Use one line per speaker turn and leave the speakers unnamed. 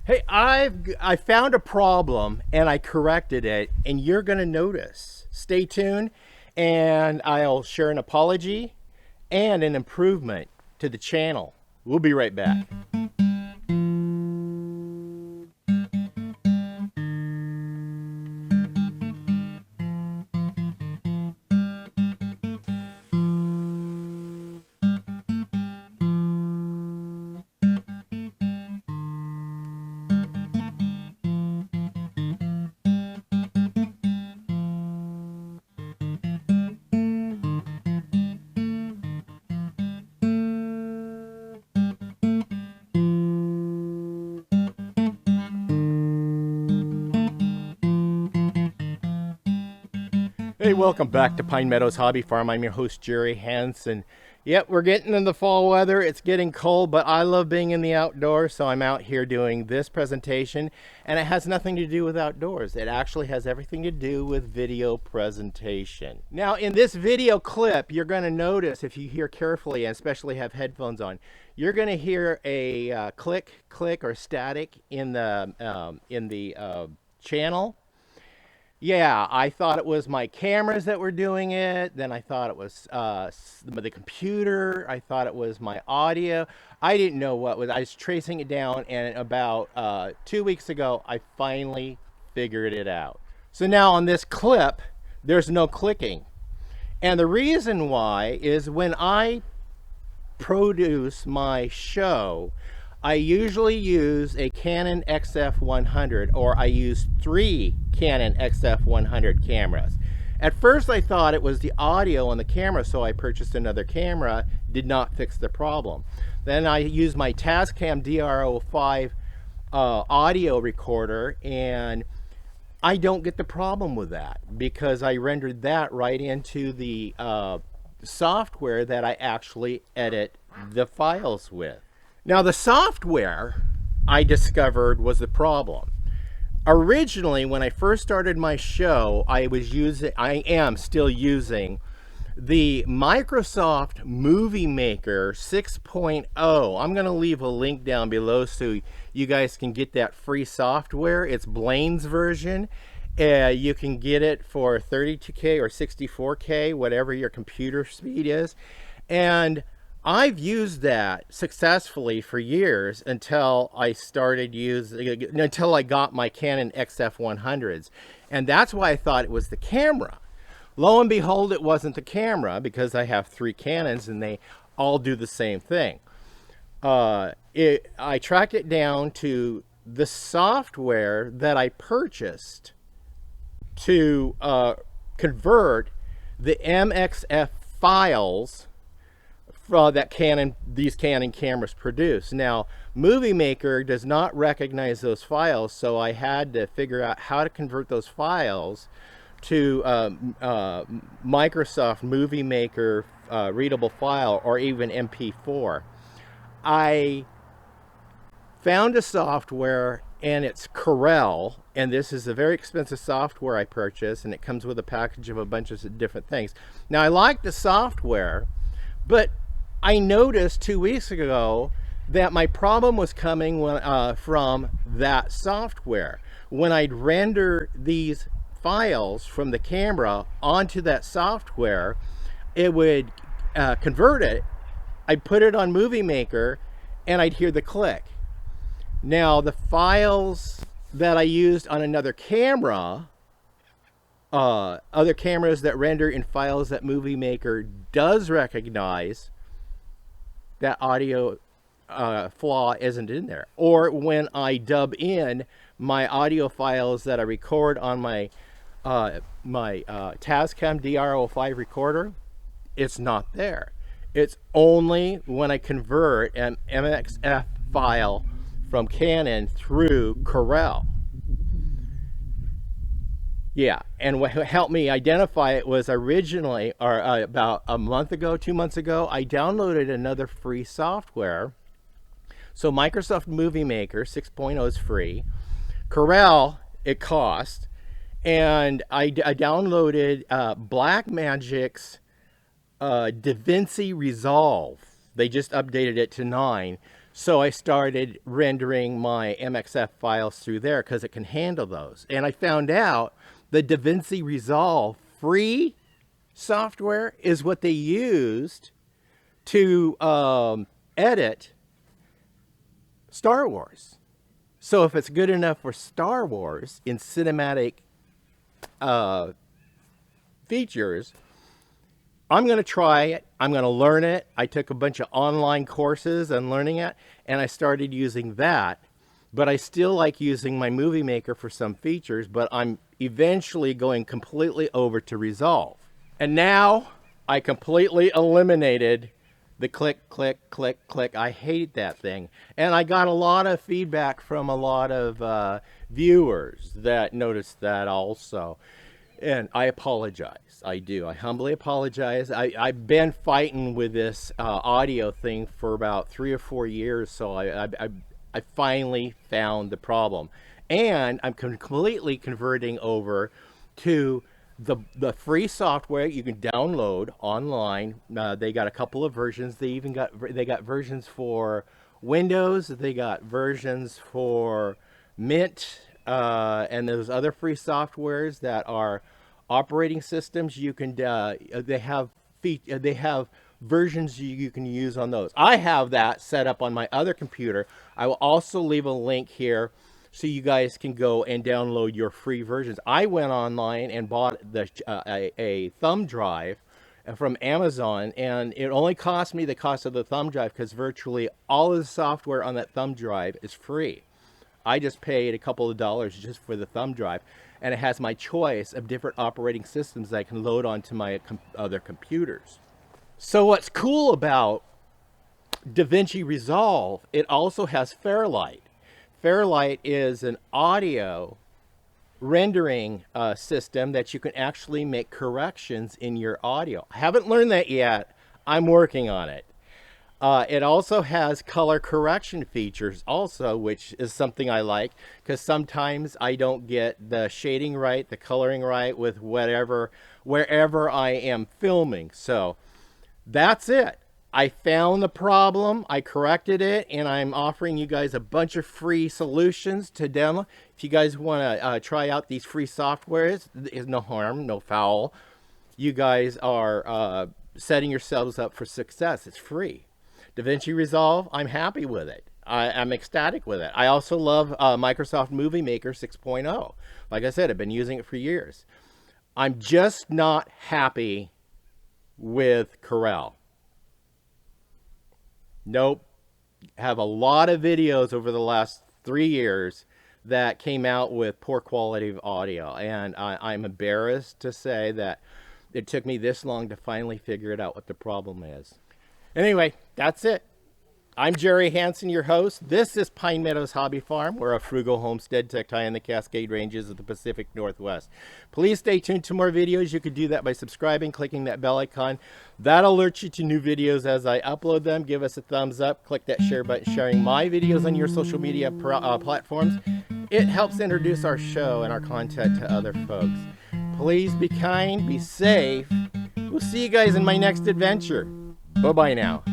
Hey, I found a problem and I corrected it, and you're gonna notice. Stay tuned, and I'll share an apology and an improvement to the channel. We'll be right back. Hey, welcome back to Pine Meadows Hobby Farm. I'm your host, Jerry Hansen. Yep, we're getting in the fall weather. It's getting cold, but I love being in the outdoors, so I'm out here doing this presentation, and it has nothing to do with outdoors. It actually has everything to do with video presentation. Now, in this video clip, you're going to notice, if you hear carefully, and especially have headphones on, you're going to hear a click, or static in the channel. Yeah, I thought it was my cameras that were doing it. Then I thought it was the computer. I thought it was my audio. I didn't know what was. I was tracing it down, and about 2 weeks ago, I finally figured it out. So now on this clip, there's no clicking. And the reason why is when I produce my show, I usually use a Canon XF100, or I use 3 Canon XF100 cameras. At first I thought it was the audio on the camera, so I purchased another camera. Did not fix the problem. Then I used my Tascam DR05 audio recorder, and I don't get the problem with that because I rendered that right into the software that I actually edit the files with. Now, the software I discovered was the problem. Originally, when I first started my show, I am still using the Microsoft Movie Maker 6.0. I'm going to leave a link down below so you guys can get that free software. It's Blaine's version. You can get it for 32K or 64K, whatever your computer speed is. And I've used that successfully for years until I got my Canon XF100s. And that's why I thought it was the camera. Lo and behold, it wasn't the camera, because I have 3 Canons and they all do the same thing. I tracked it down to the software that I purchased to convert the MXF files that these Canon cameras produce. Now, Movie Maker does not recognize those files, so I had to figure out how to convert those files to Microsoft Movie Maker readable file, or even MP4. I found a software, and it's Corel, and this is a very expensive software I purchased, and it comes with a package of a bunch of different things. Now, I like the software, but I noticed 2 weeks ago that my problem was coming from that software. When I'd render these files from the camera onto that software, it would convert it. I'd put it on Movie Maker, and I'd hear the click. Now, the files that I used on another camera, other cameras that render in files that Movie Maker does recognize, that audio flaw isn't in there. Or when I dub in my audio files that I record on my Tascam DR05 recorder, it's not there. It's only when I convert an MXF file from Canon through Corel. Yeah, and what helped me identify it was originally, or about a month ago, 2 months ago, I downloaded another free software. So Microsoft Movie Maker 6.0 is free. Corel, it costs. And I downloaded Blackmagic's DaVinci Resolve. They just updated it to 9. So I started rendering my MXF files through there because it can handle those. And I found out the DaVinci Resolve free software is what they used to edit Star Wars. So if it's good enough for Star Wars in cinematic features, I'm going to try it. I'm going to learn it. I took a bunch of online courses and learning it, and I started using that. But I still like using my Movie Maker for some features, but I'm eventually going completely over to Resolve. And now I completely eliminated the click, click, click, click. I hate that thing. And I got a lot of feedback from a lot of viewers that noticed that also. And I apologize. I do. I humbly apologize. I've been fighting with this audio thing for about 3 or 4 years, so I finally found the problem. And I'm completely converting over to the free software you can download online. They got a couple of versions. They got versions for Windows. They got versions for Mint, and those other free softwares that are operating systems. You can they have versions you can use on those. I have that set up on my other computer. I will also leave a link here so you guys can go and download your free versions. I went online and bought a thumb drive from Amazon, and it only cost me the cost of the thumb drive because virtually all of the software on that thumb drive is free. I just paid a couple of dollars just for the thumb drive, and it has my choice of different operating systems that I can load onto my other computers. So what's cool about DaVinci Resolve, it also has Fairlight. Fairlight is an audio rendering system that you can actually make corrections in your audio. I haven't learned that yet. I'm working on it. It also has color correction features also, which is something I like because sometimes I don't get the shading right, the coloring right with wherever I am filming. So that's it. I found the problem, I corrected it, and I'm offering you guys a bunch of free solutions to download. If you guys want to try out these free softwares, there's no harm, no foul. You guys are setting yourselves up for success. It's free. DaVinci Resolve, I'm happy with it. I'm ecstatic with it. I also love Microsoft Movie Maker 6.0. Like I said, I've been using it for years. I'm just not happy with Corel. Nope. Have a lot of videos over the last 3 years that came out with poor quality of audio, and I'm embarrassed to say that it took me this long to finally figure it out what the problem is. Anyway, that's it. I'm Jerry Hansen, your host. This is Pine Meadows Hobby Farm. We're a frugal homestead tucked high in the Cascade Ranges of the Pacific Northwest. Please stay tuned to more videos. You can do that by subscribing, clicking that bell icon. That'll alert you to new videos as I upload them. Give us a thumbs up. Click that share button, sharing my videos on your social media platforms. It helps introduce our show and our content to other folks. Please be kind, be safe. We'll see you guys in my next adventure. Bye-bye now.